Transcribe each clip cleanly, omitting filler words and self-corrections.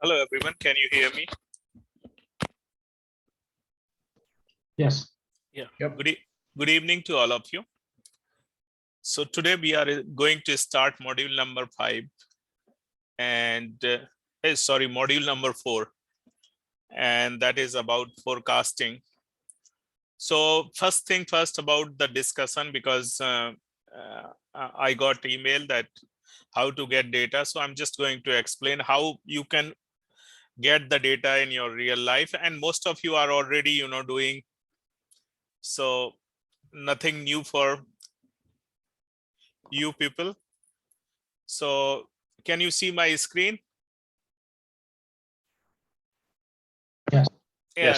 Hello, everyone. Can you hear me? Yes. Yeah. Yep. Good evening to all of you. So today we are going to start module number 5 and module number 4, and that is about forecasting. So first thing first about the discussion, because I got email that how to get data. So I'm just going to explain how you can get the data in your real life, and most of you are already doing so. Nothing new for you people. So can you see my screen? Yes. Yeah.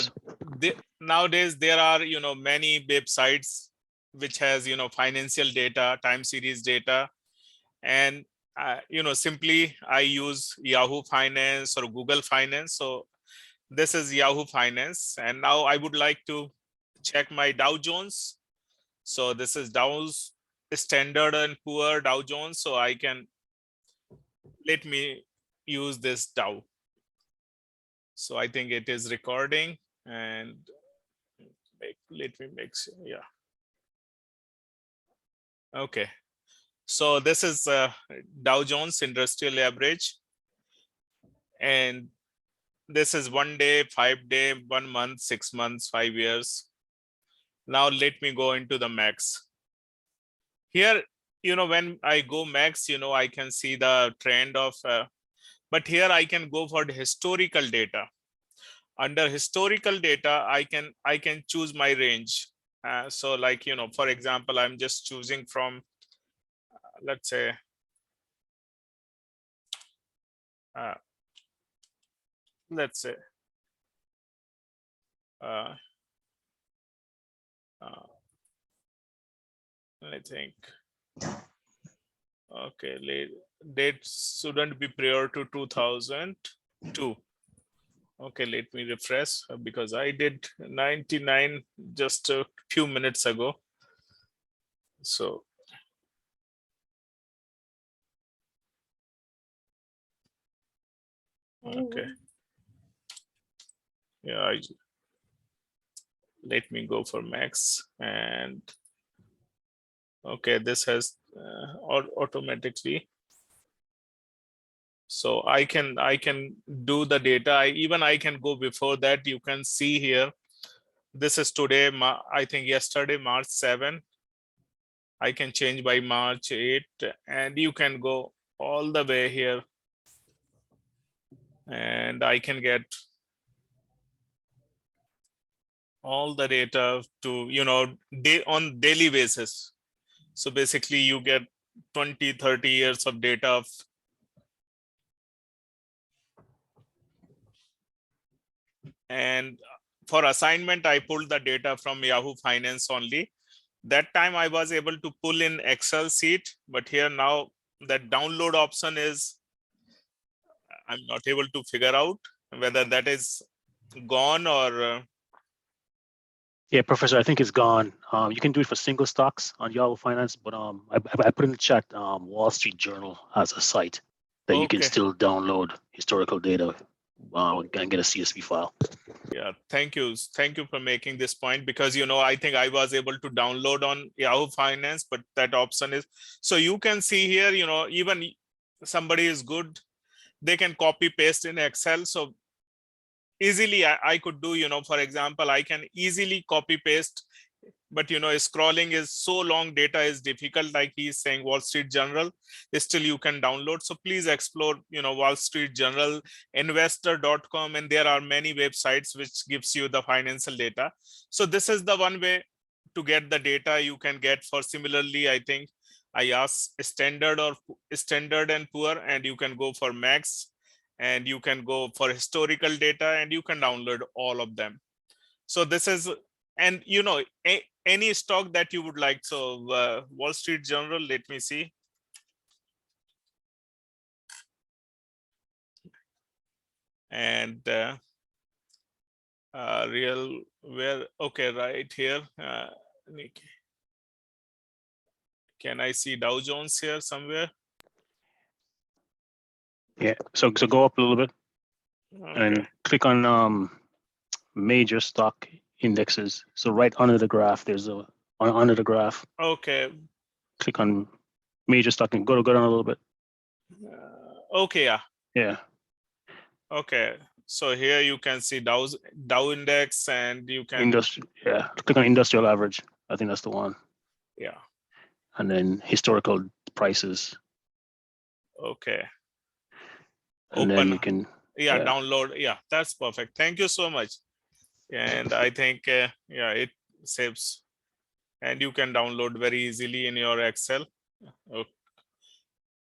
Nowadays there are many websites which has financial data, time series data, and simply I use Yahoo Finance or Google Finance. So this is Yahoo Finance, and now I would like to check my Dow Jones. So this is Dow's Standard and Poor Dow Jones. So I can let me use this Dow. So I think it is recording, and let me make sure. Yeah. Okay. So this is Dow Jones Industrial Average, and this is 1 day, 5 day, 1 month, 6 months, 5 years. Now let me go into the max. Here, when I go max, I can see the trend of, but here I can go for the historical data. Under historical data, I can choose my range. So like, for example, I'm just choosing from, let's say, let's say, I think, okay, date shouldn't be prior to 2002. Okay, let me refresh because I did 99 just a few minutes ago. So okay, yeah, let me go for max, and okay, this has automatically. So I can do the data. I can go before that. You can see here, this is today, I think yesterday, March 7. I can change by March 8, and you can go all the way here, and I can get all the data to on daily basis. So basically you get 20-30 years of data of and for assignment, I pulled the data from Yahoo Finance only. That time I was able to pull in Excel sheet, but here now that download option is, I'm not able to figure out whether that is gone or. Yeah, Professor, I think it's gone. You can do it for single stocks on Yahoo Finance, but I put in the chat, Wall Street Journal has a site that you can still download historical data and get a CSV file. Yeah, thank you for making this point, because I think I was able to download on Yahoo Finance, but that option is, so you can see here, even somebody is good, they can copy paste in Excel. So easily I could do, for example, I can easily copy paste, but scrolling is so long, data is difficult, like he's saying Wall Street Journal, still you can download. So please explore Wall Street Journal, investor.com, and there are many websites which gives you the financial data. So this is the one way to get the data you can get. For similarly, I think I asked standard and poor, and you can go for max, and you can go for historical data, and you can download all of them. So this is, and any stock that you would like. So Wall Street Journal, let me see. And real, where, okay, right here. Can I see Dow Jones here somewhere? Yeah, so go up a little bit. and Okay. click on major stock indexes. So right under the graph, there's under the graph, Okay. click on major stock and go down a little bit. Okay. Yeah. Yeah, Okay. So here you can see Dow index, and you can, yeah. Click on industrial average. I think that's the one. yeah. And then historical prices, Okay. and then Open. you can Yeah. Download. Yeah. That's perfect. Thank you so much. And I think, yeah, it saves, and you can download very easily in your Excel. Okay.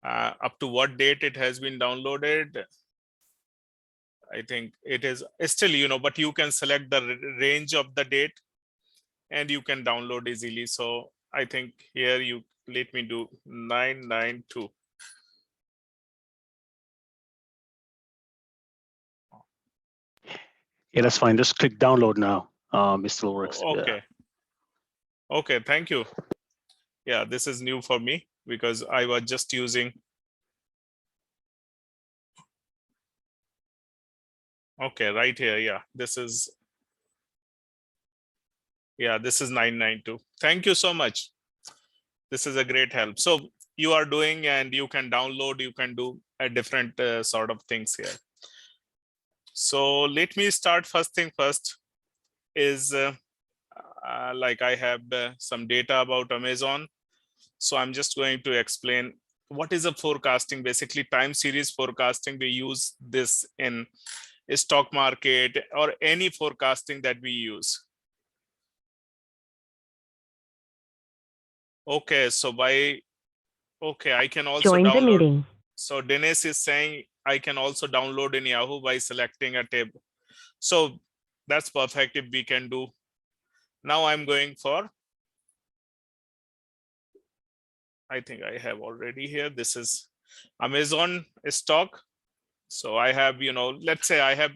Up to what date it has been downloaded? I think it is still, but you can select the range of the date and you can download easily. So I think here let me do 992. Yeah, that's fine. Just click download now. It still works. Okay. Okay, thank you. Yeah, this is new for me because I was just using. Okay, right here. Yeah, this is 992. Thank you so much. This is a great help. So you are doing, and you can download, you can do a different sort of things here. So let me start. First thing first is like I have some data about Amazon. So I'm just going to explain what is a forecasting. Basically, time series forecasting. We use this in a stock market or any forecasting that we use. Okay, so I can also Join the download. meeting. So Dennis is saying I can also download in Yahoo by selecting a table. So that's perfect if we can do. Now I'm going for, I think I have already here. This is Amazon stock. So I have, let's say I have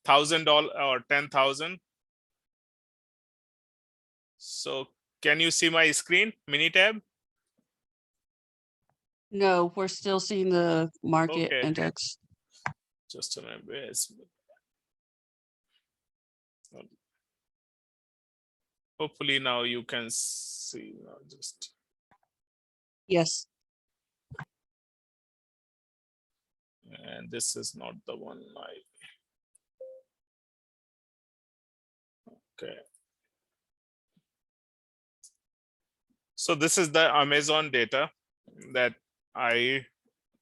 $1,000 or 10,000. So can you see my screen, mini tab? No, we're still seeing the market Okay. index. Just a minute. Hopefully now you can see. Just Yes. and this is not the one okay. So this is the Amazon data that I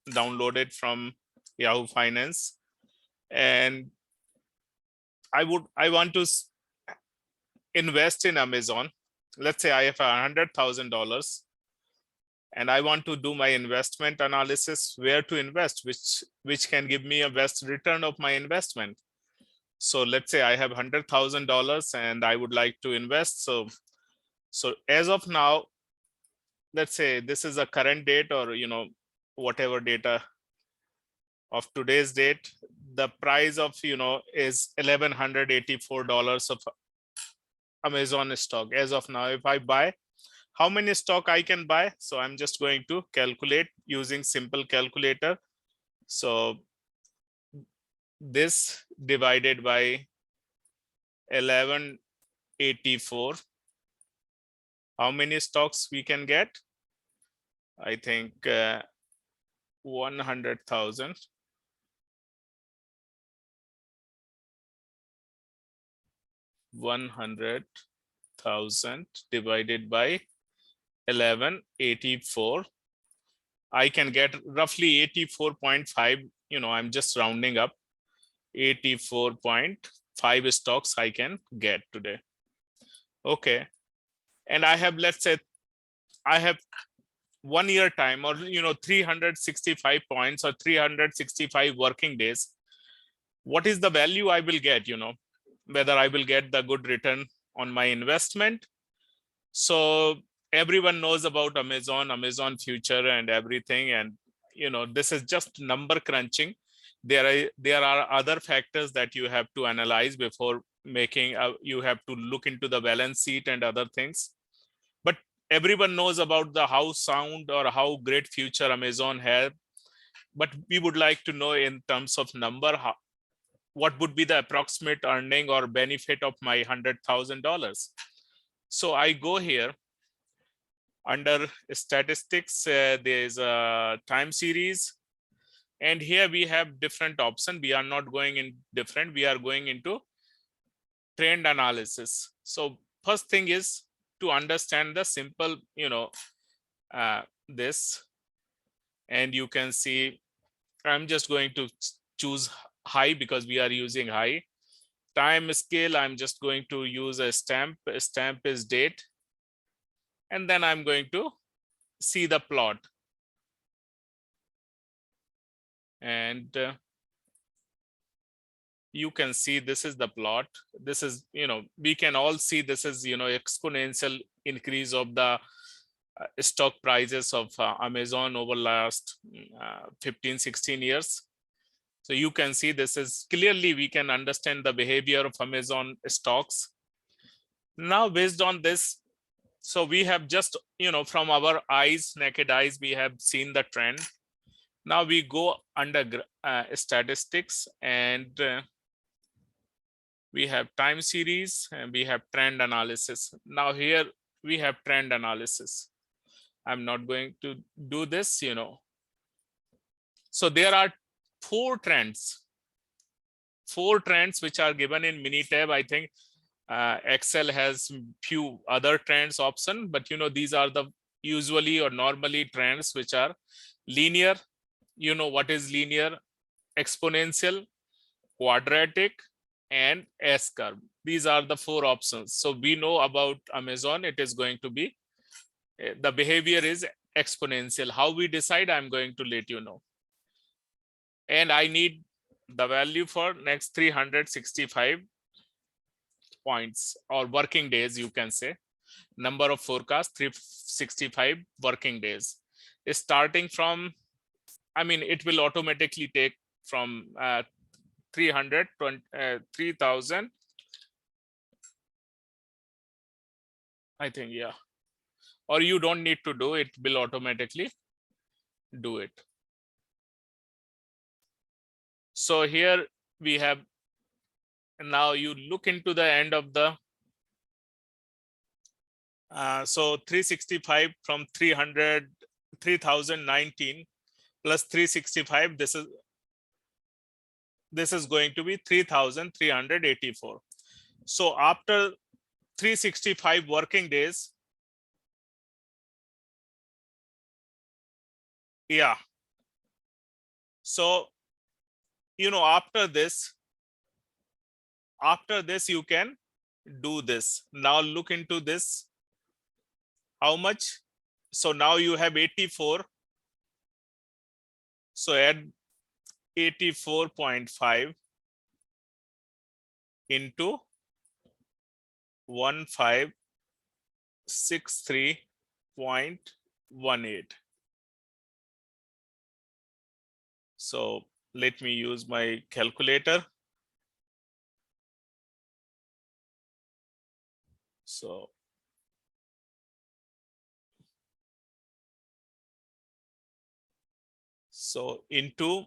downloaded from Yahoo Finance, and I want to invest in Amazon. Let's say I have $100,000 and I want to do my investment analysis, where to invest, which can give me a best return of my investment. So let's say I have $100,000 and I would like to invest. So as of now, let's say this is a current date, or whatever data of today's date, the price of is $1,184 of Amazon stock as of now. If I buy, how many stock I can buy? So I'm just going to calculate using simple calculator. So this divided by 1184, how many stocks we can get? I think 100,000. 100,000 divided by 1184. I can get roughly 84.5. I'm just rounding up. 84.5 stocks I can get today. Okay. And I have, let's say, I have 1 year time, or 365 points or 365 working days. What is the value I will get? Whether I will get the good return on my investment. So everyone knows about Amazon future and everything, and this is just number crunching. There are other factors that you have to analyze before making. You have to look into the balance sheet and other things. But everyone knows about the how sound or how great future Amazon has. But we would like to know in terms of number, what would be the approximate earning or benefit of my $100,000. So I go here under statistics, there is a time series. And here we have different options. We are not going in different, we are going into trend analysis. So first thing is to understand the simple, this, and you can see, I'm just going to choose high because we are using high. Time scale, I'm just going to use a stamp. A stamp is date. And then I'm going to see the plot. And you can see this is the plot. This is, we can all see this is, exponential increase of the stock prices of Amazon over last 15, 16 years. So you can see this is clearly, we can understand the behavior of Amazon stocks. Now, based on this, so we have just, from our eyes, naked eyes, we have seen the trend. Now we go under statistics, and we have time series and we have trend analysis. Now here we have trend analysis. I'm not going to do this, So there are four trends which are given in Minitab. I think Excel has few other trends option, but these are the usually or normally trends which are linear. What is linear? Exponential, quadratic, and S curve. These are the four options. So we know about Amazon, it is going to be, the behavior is exponential. How we decide, I'm going to let you know. And I need the value for next 365 points or working days, you can say. Number of forecast, 365 working days. Starting from, it will automatically take from 3,000. I think, yeah. Or you don't need to do it, will automatically do it. So here we have, now you look into the end of the, so 365 from 3,019 plus 365, this is going to be 3,384. So after 365 working days, yeah. So, after this you can do this. Now look into this. How much? So now you have 84. So add 84.5 into 1563.18. So let me use my calculator. So into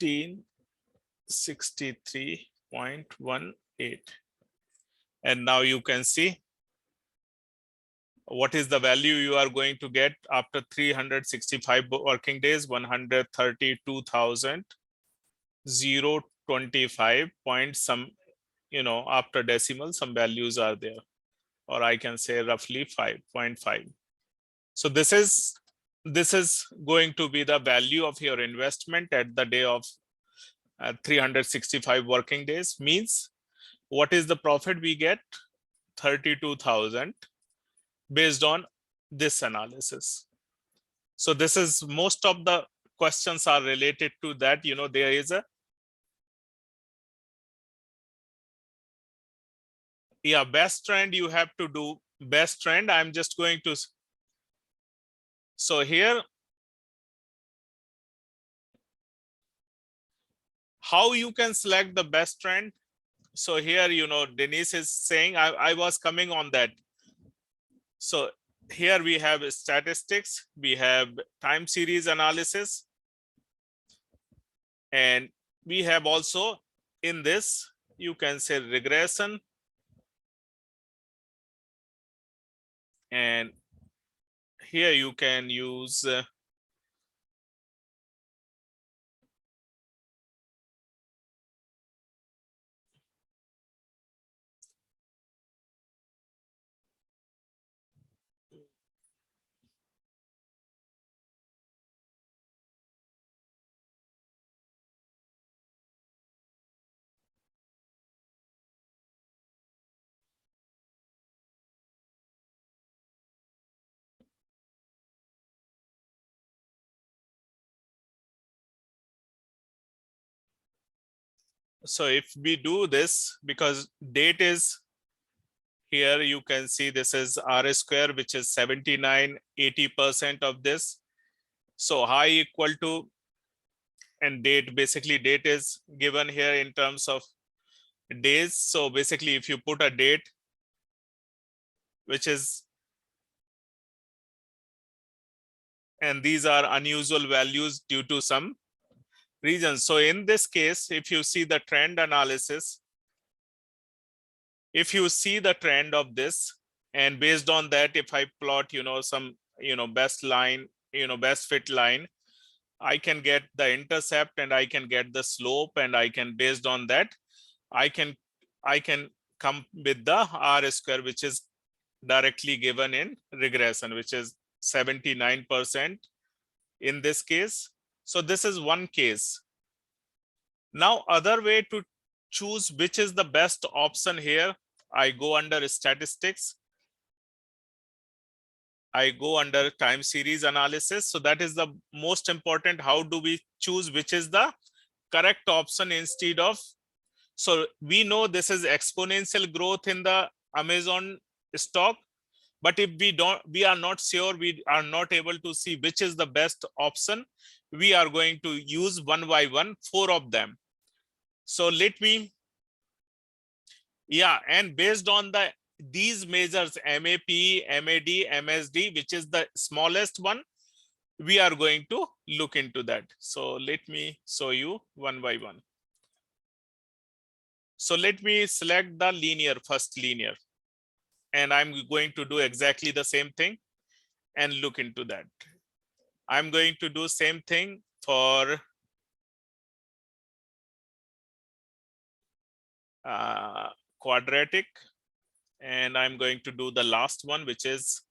1563.18. And now you can see what is the value you are going to get after 365 working days. 132,025 point some, after decimal, some values are there, or I can say roughly 5.5. So this is going to be the value of your investment at the day of 365 working days. Means what is the profit we get? 32,000 based on this analysis. So this is, most of the questions are related to that. There is a, best trend, you have to do best trend. I'm just going to, so here, how you can select the best trend. So here, Denise is saying, I was coming on that. So here we have statistics, we have time series analysis. And we have also in this, you can say regression. And here you can use so if we do this, because date is here, you can see this is R square, which is 79, 80% of this. So high equal to, and date, basically date is given here in terms of days. So basically if you put a date, which is, and these are unusual values due to some reasons. So in this case, if you see the trend analysis, if you see the trend of this, and based on that, if I plot, some, best line, best fit line, I can get the intercept and I can get the slope, and I can, based on that, I can come with the R square, which is directly given in regression, which is 79% in this case. So this is one case. Now, other way to choose which is the best option here, I go under statistics. I go under time series analysis. So that is the most important. How do we choose which is the correct option instead of, so we know this is exponential growth in the Amazon stock, but if we are not sure, we are not able to see which is the best option, we are going to use one by one, 4 of them. So let me, yeah, and based on these measures, MAP, MAD, MSD, which is the smallest one, we are going to look into that. So let me show you one by one. So let me select the linear, first linear, and I'm going to do exactly the same thing and look into that. I'm going to do same thing for quadratic, and I'm going to do the last one, which is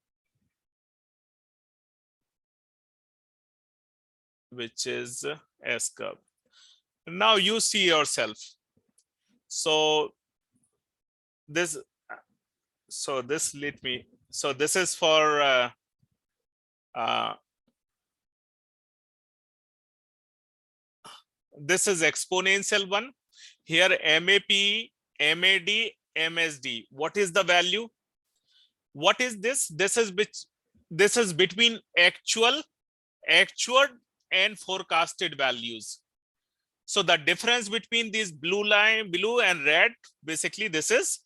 S curve. Now you see yourself. So this is for this is exponential one. Here MAP, MAD, MSD. What is the value? What is this? This is between actual and forecasted values. So the difference between these blue and red, basically this is,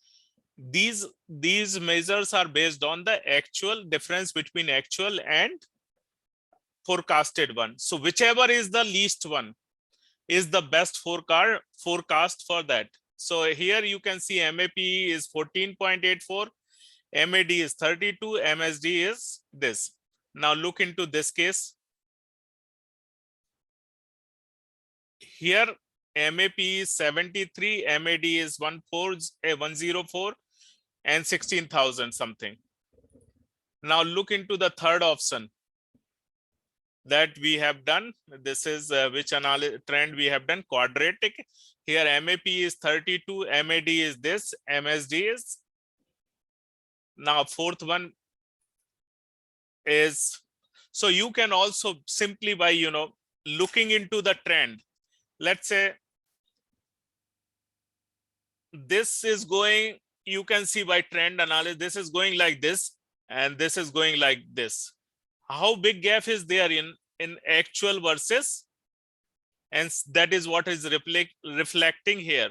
these measures are based on the actual difference between actual and forecasted one. So whichever is the least one is the best forecast for that. So here you can see MAP is 14.84, MAD is 32, MSD is this. Now look into this case. Here MAP is 73, MAD is 104 and 16,000 something. Now look into the third option that we have done. This is which trend we have done, quadratic. Here MAP is 32, MAD is this, MSD is. Now fourth one is, so you can also simply by looking into the trend. Let's say this is going, you can see by trend analysis, this is going like this and this is going like this. How big gap is there in actual versus, and that is what is reflecting here.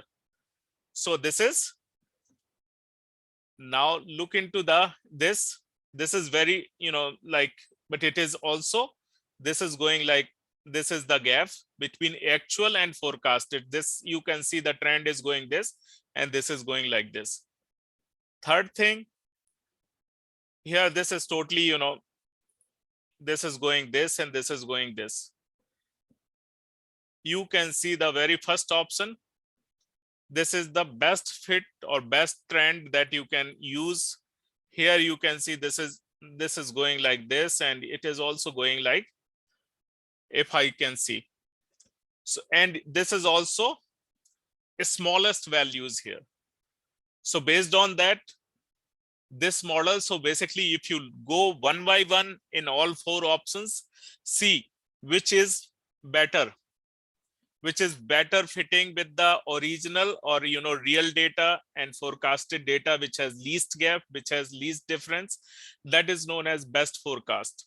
So this is, now look into this is very like, but it is also, this is going like this is the gap between actual and forecasted. This, you can see the trend is going this, and this is going like this. Third thing, here, this is totally, you know, this is going this and this is going this. You can see the very first option. This is the best fit or best trend that you can use. Here you can see this is going like this, and it is also going like, if I can see. So, and this is also the smallest values here. So based on that, this model, so basically if you go one by one in all 4 options, see which is better, fitting with the original or, you know, real data and forecasted data, which has least gap, which has least difference. That is known as best forecast,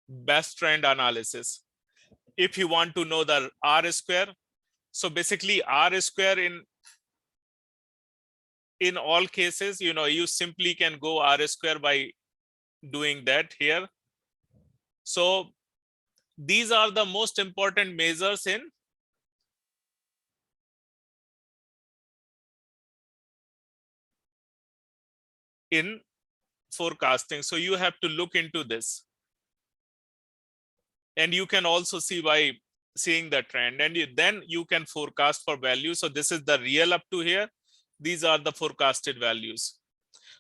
best trend analysis. If you want to know the R square, so basically R square in all cases, you know, you simply can go R square by doing that here. So these are the most important measures in forecasting. So you have to look into this. And you can also see by seeing the trend, and then you can forecast for value. So this is the real up to here. These are the forecasted values.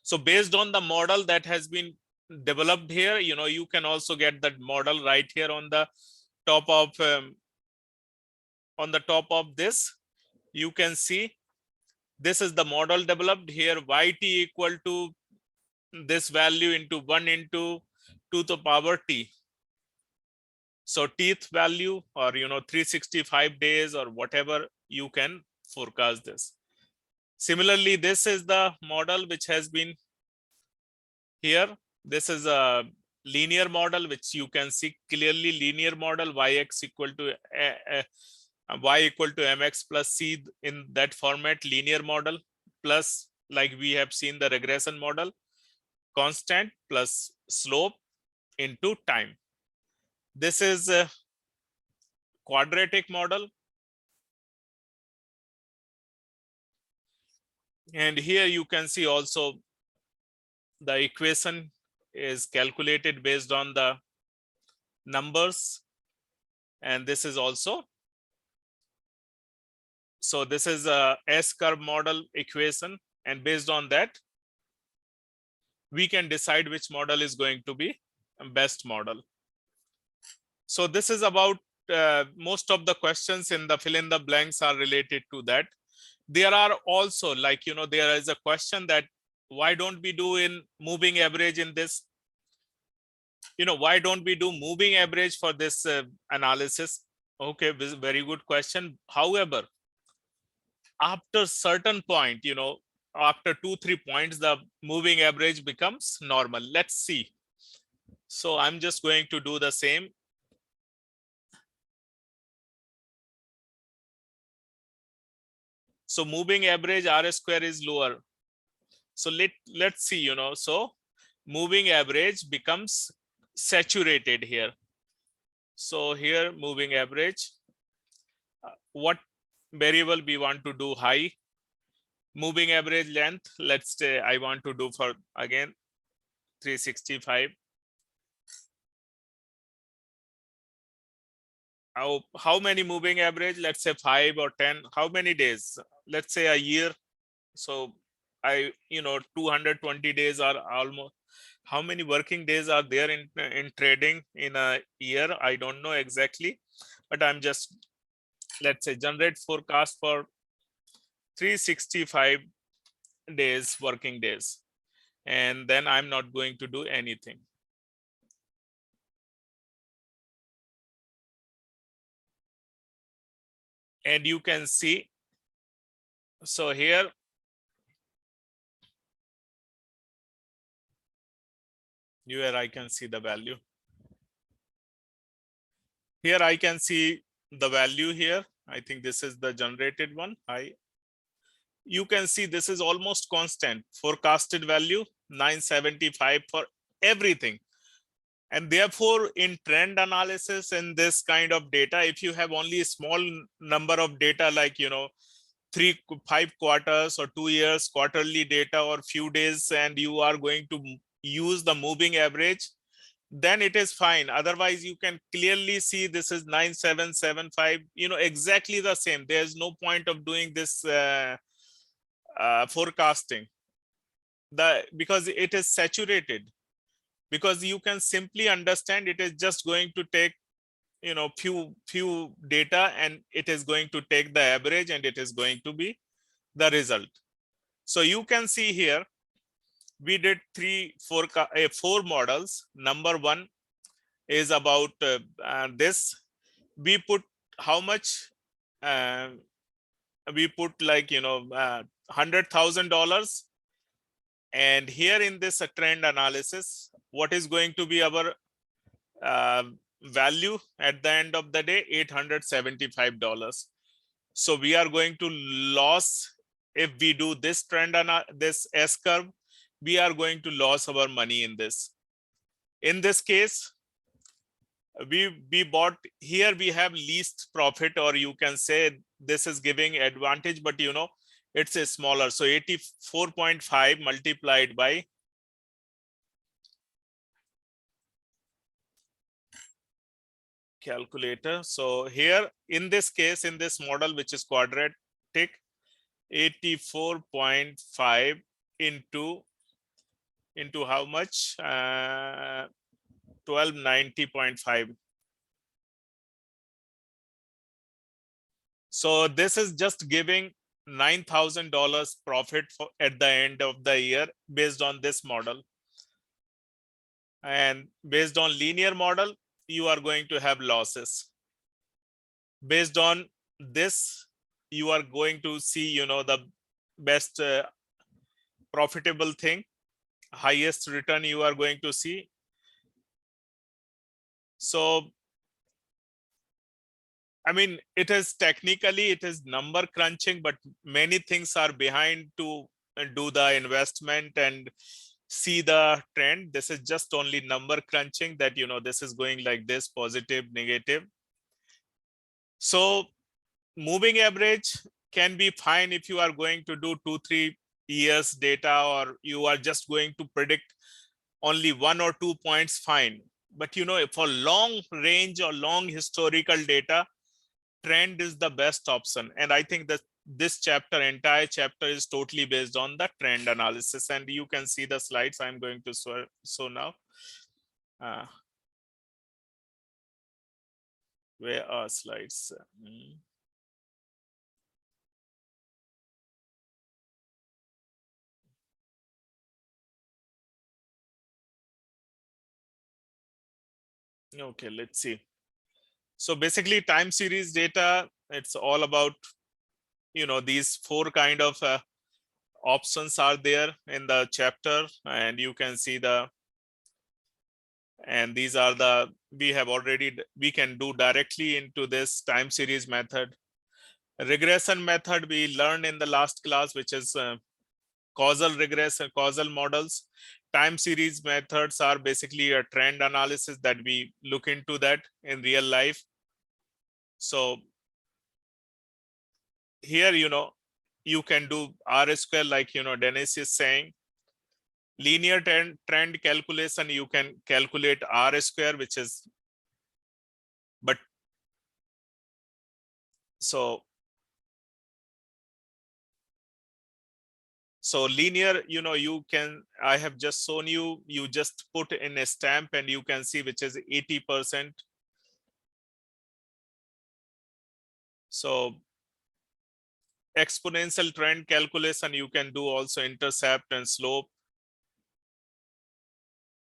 So based on the model that has been developed here, you know, you can also get that model right here on the top of this. You can see this is the model developed here. Yt equal to this value into 1 into 2 to the power t. So tth value, or, you know, 365 days or whatever, you can forecast this. Similarly, this is the model which has been here. This is a linear model, which you can see clearly, linear model, yx equal to y equal to mx plus c, in that format, linear model, plus, like we have seen the regression model, constant plus slope into time. This is a quadratic model. And here you can see also the equation is calculated based on the numbers. And this is also, so this is a S-curve model equation. And based on that, we can decide which model is going to be a best model. So this is about most of the questions in the fill in the blanks are related to that. There are also, like, you know, there is a question that why don't we do in moving average in this? You know, why don't we do moving average for this analysis? Okay, very good question. However, after certain point, you know, after 2-3 points, the moving average becomes normal. Let's see. So I'm just going to do the same. So moving average R square is lower. So let's see, you know, so moving average becomes saturated here. So here moving average, what variable we want to do? High. Moving average length, let's say I want to do for, again, 365. How many moving average? Let's say 5 or 10. How many days? Let's say a year. So I, you know, 220 days are almost, how many working days are there in trading in a year? I don't know exactly, but I'm just, let's say, generate forecast for 365 days, working days. And then I'm not going to do anything. And you can see, so here, here I can see the value. Here I can see the value here. I think this is the generated one. You can see this is almost constant. Forecasted value 975 for everything. And therefore, in trend analysis in this kind of data, if you have only a small number of data, like, 5 quarters or 2 years quarterly data or few days, and you are going to use the moving average, then it is fine. Otherwise, you can clearly see this is 9775, exactly the same. There's no point of doing this forecasting, because it is saturated. Because you can simply understand it is just going to take few data, and it is going to take the average, and it is going to be the result. So you can see here we did four models. Number one is about this. We put how much we put, like, $100,000, and here in this trend analysis, what is going to be our value at the end of the day? $875. So we are going to lose. If we do this trend this S curve, we are going to lose our money in this. In this case, we bought here, we have least profit, or you can say this is giving advantage, but it's a smaller. So 84.5 multiplied by calculator. So here in this case, in this model, which is quadratic, 84.5 into how much? 1290.5. So this is just giving $9,000 profit at the end of the year based on this model. And based on linear model, you are going to have losses. Based on this, you are going to see, the best profitable thing, highest return you are going to see. So, I mean, it is number crunching, but many things are behind to do the investment and see the trend. This is just only number crunching, that, this is going like this, positive, negative. So moving average can be fine if you are going to do 2-3 years data, or you are just going to predict only 1 or 2 points, fine. But for long range or long historical data, trend is the best option. And I think that this entire chapter is totally based on the trend analysis. And you can see the slides I'm going to show now. Where are slides? Okay, let's see. So basically, time series data, it's all about, these 4 kind of options are there in the chapter, and you can see and these are we can do directly into this time series method. Regression method we learned in the last class, which is causal regression, causal models. Time series methods are basically a trend analysis that we look into that in real life. So here, you can do R square, like, Dennis is saying. Linear trend calculation, you can calculate R square, which is, but so linear, I have just shown you, you just put in a stamp and you can see which is 80%. So exponential trend calculation, you can do also intercept and slope.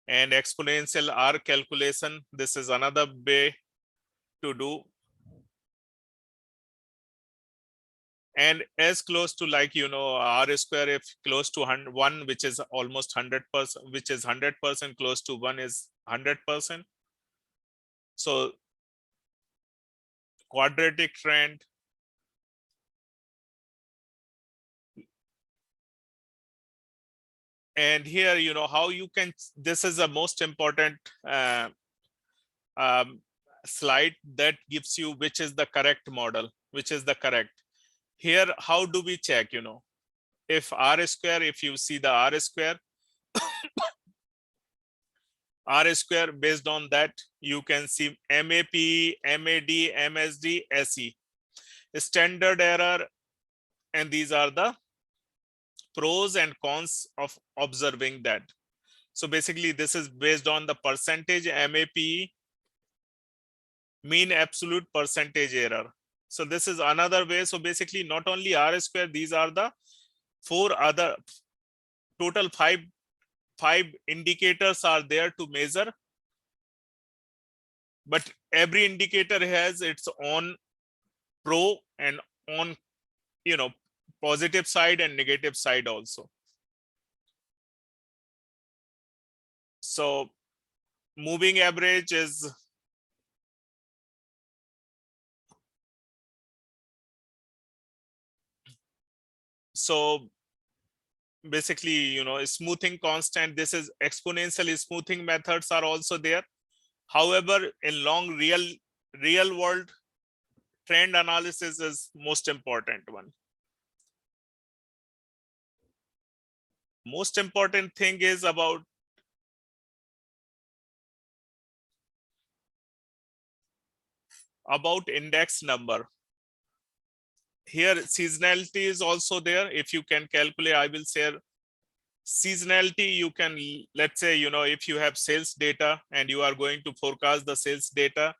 And exponential R calculation, this is another way to do. And as close to, like, R square, if close to 1, which is almost 100%, which is 100%, close to 1 is 100%. So quadratic trend, And here, you know, how you can, this is the most important slide that gives you which is the correct model, which is the correct. Here, how do we check, you know, if R square, if you see the R square, R square, based on that, you can see MAP, MAD, MSD, SE, standard error, and these are the pros and cons of observing that. So basically, this is based on the percentage MAP, mean absolute percentage error. So this is another way. So basically, not only R square, these are the four other, total five indicators are there to measure, but every indicator has its own pro and on, you know, positive side and negative side also. So moving average is so basically, you know, smoothing constant, this is exponential smoothing methods are also there. However, in long real world, trend analysis is most important one. Most important thing is about index number. Here seasonality is also there. If you can calculate, I will share seasonality. You can, let's say, you know, if you have sales data and you are going to forecast the sales data,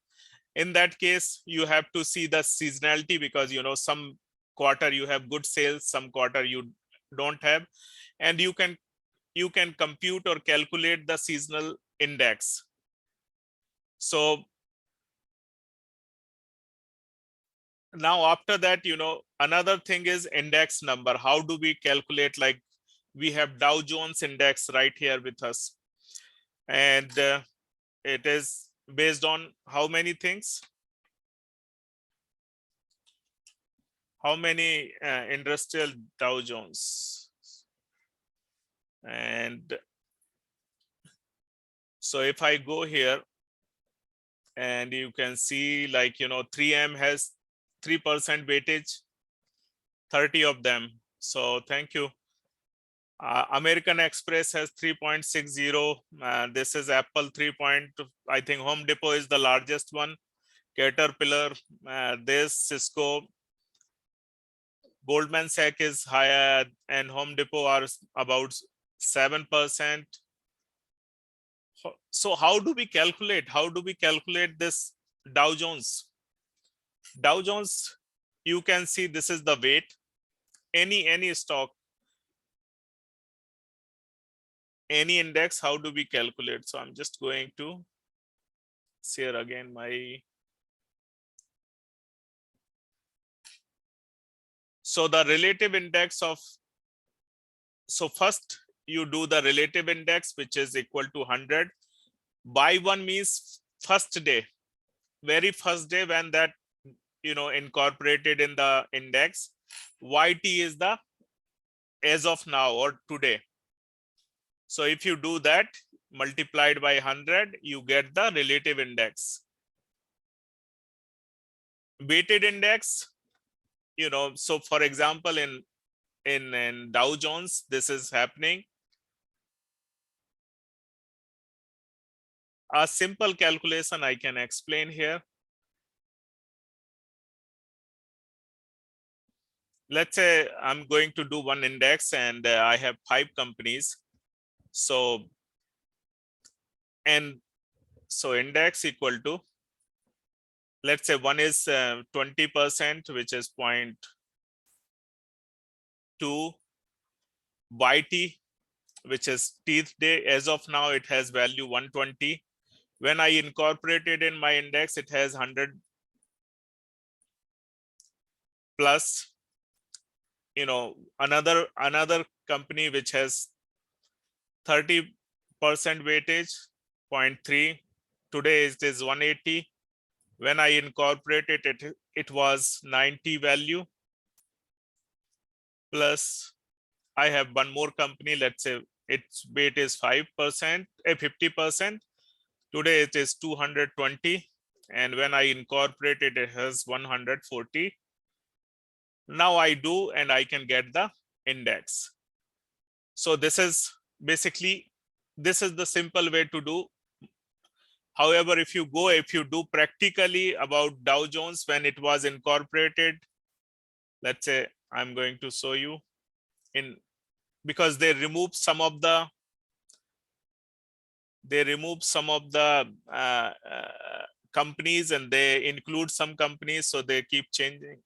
in that case, you have to see the seasonality, because, you know, some quarter you have good sales, some quarter you don't have, and you can compute or calculate the seasonal index. So now after that, you know, another thing is index number. How do we calculate? Like, we have Dow Jones index right here with us, and it is based on how many things? How many industrial Dow Jones? And so if I go here, and you can see, like, you know, 3M has 3% weightage, 30 of them. So thank you. American Express has 3.60. This is Apple 3. I think Home Depot is the largest one. Caterpillar, this Cisco, Goldman Sachs is higher, and Home Depot are about 7%. So how do we calculate? How do we calculate this Dow Jones? Dow Jones, you can see this is the weight. Any stock, any index, how do we calculate? So I'm just going to share again my. So the relative index of, so first you do the relative index, which is equal to 100. By 1 means first day, very first day when that, you know, incorporated in the index. YT is the as of now or today. So if you do that multiplied by 100, you get the relative index. Weighted index, you know, so for example, in Dow Jones, this is happening. A simple calculation I can explain here. Let's say I'm going to do one index, and I have 5 companies. So, and so index equal to, let's say one is 20%, which is 0.2. YT, which is teeth day. As of now, it has value 120. When I incorporate it in my index, it has 100 plus, you know, another company which has 30% weightage, 0.3. Today it is 180. When I incorporate it, it was 90 value. Plus I have one more company, let's say its weight is 5%, 50%. Today it is 220. And when I incorporate it, it has 140. Now I do, and I can get the index. So this is basically, this is the simple way to do. However, if you do practically about Dow Jones when it was incorporated, let's say I'm going to show you in, because they removed some of the companies and they include some companies, so they keep changing.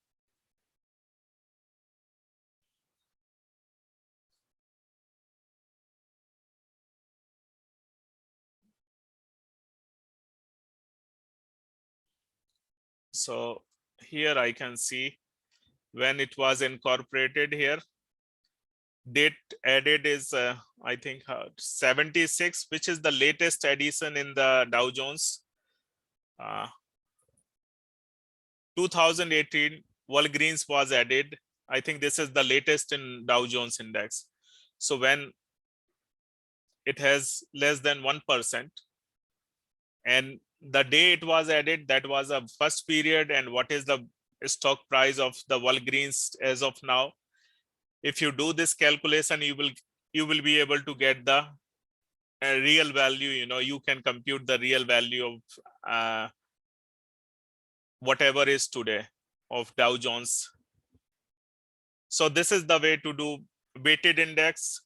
So here I can see when it was incorporated here. Date added is I think 76, which is the latest addition in the Dow Jones. 2018 Walgreens was added. I think this is the latest in Dow Jones index. So when it has less than 1%, and the day it was added, that was a first period, and what is the stock price of the Walgreens as of now. If you do this calculation, you will be able to get the real value. You can compute the real value of whatever is today of Dow Jones. So this is the way to do weighted index.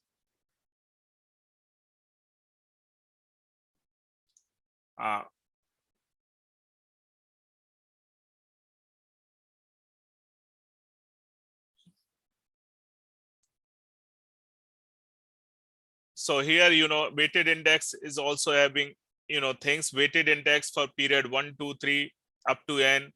So here, weighted index is also having, things, weighted index for period 1, 2, 3 up to N.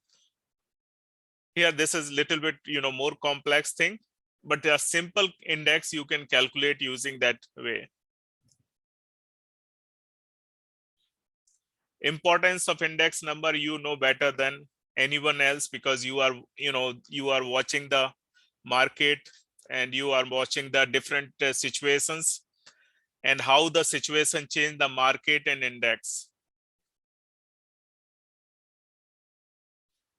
Here, this is little bit, more complex thing, but a simple index you can calculate using that way. Importance of index number, better than anyone else, because you are watching the market and you are watching the different situations and how the situation change the market and index.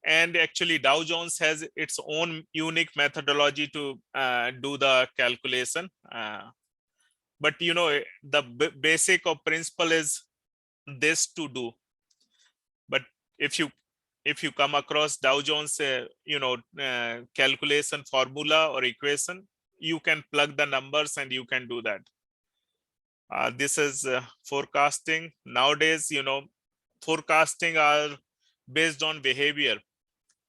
And actually Dow Jones has its own unique methodology to do the calculation. But the basic of principle is this to do. But if you come across Dow Jones calculation formula or equation, you can plug the numbers and you can do that. This is forecasting. Nowadays, forecasting are based on behavior.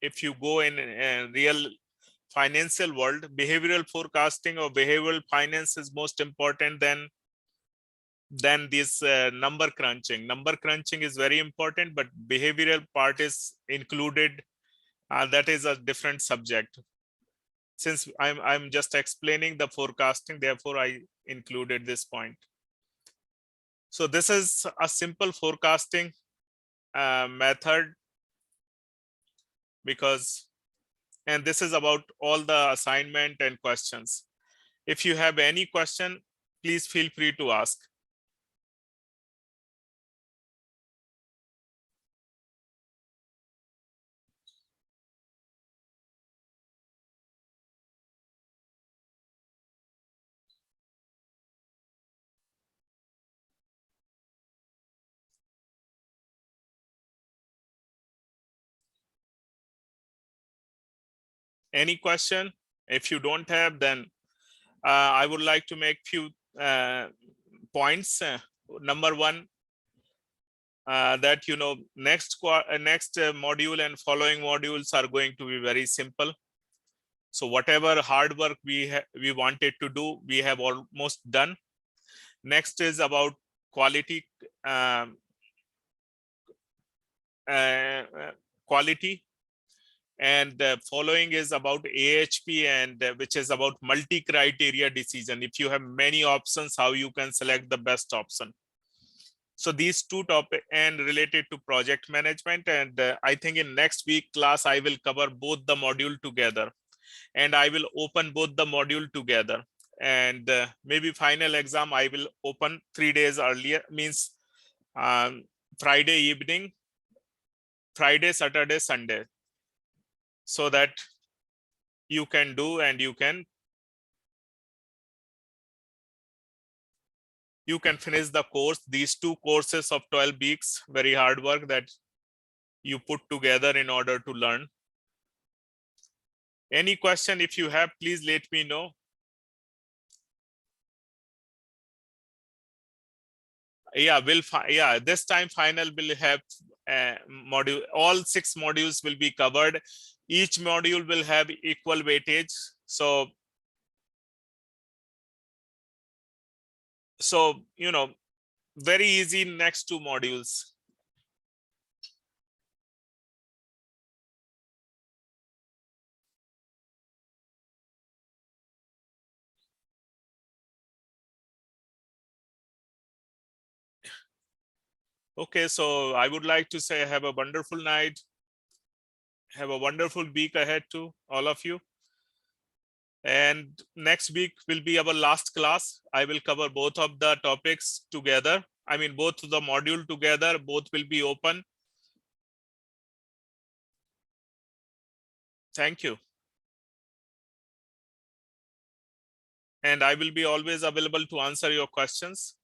If you go in real financial world, behavioral forecasting or behavioral finance is most important than this number crunching. Number crunching is very important, but behavioral part is included. That is a different subject. Since I'm just explaining the forecasting, therefore I included this point. So this is a simple forecasting method, and this is about all the assignment and questions. If you have any question, please feel free to ask. Any question? If you don't have, then I would like to make few points. Number one, that next module and following modules are going to be very simple. So whatever hard work we wanted to do, we have almost done. Next is about quality. Quality. And the following is about AHP, and which is about multi-criteria decision. If you have many options, how you can select the best option. So these two topics and related to project management. And I think in next week class, I will cover both the module together, and I will open both the module together. and maybe final exam I will open 3 days earlier, means Friday evening, Friday, Saturday, Sunday, so that you can do and you can finish the course. These 2 courses of 12 weeks, very hard work that you put together in order to learn. Any question if you have, please let me know. Yeah, this time final will have module, all 6 modules will be covered. Each module will have equal weightage. So you know, very easy next 2 modules. Okay, so I would like to say have a wonderful night. Have a wonderful week ahead to all of you. And next week will be our last class. I will cover both of the topics together. I mean, both the module together, both will be open. Thank you. And I will be always available to answer your questions.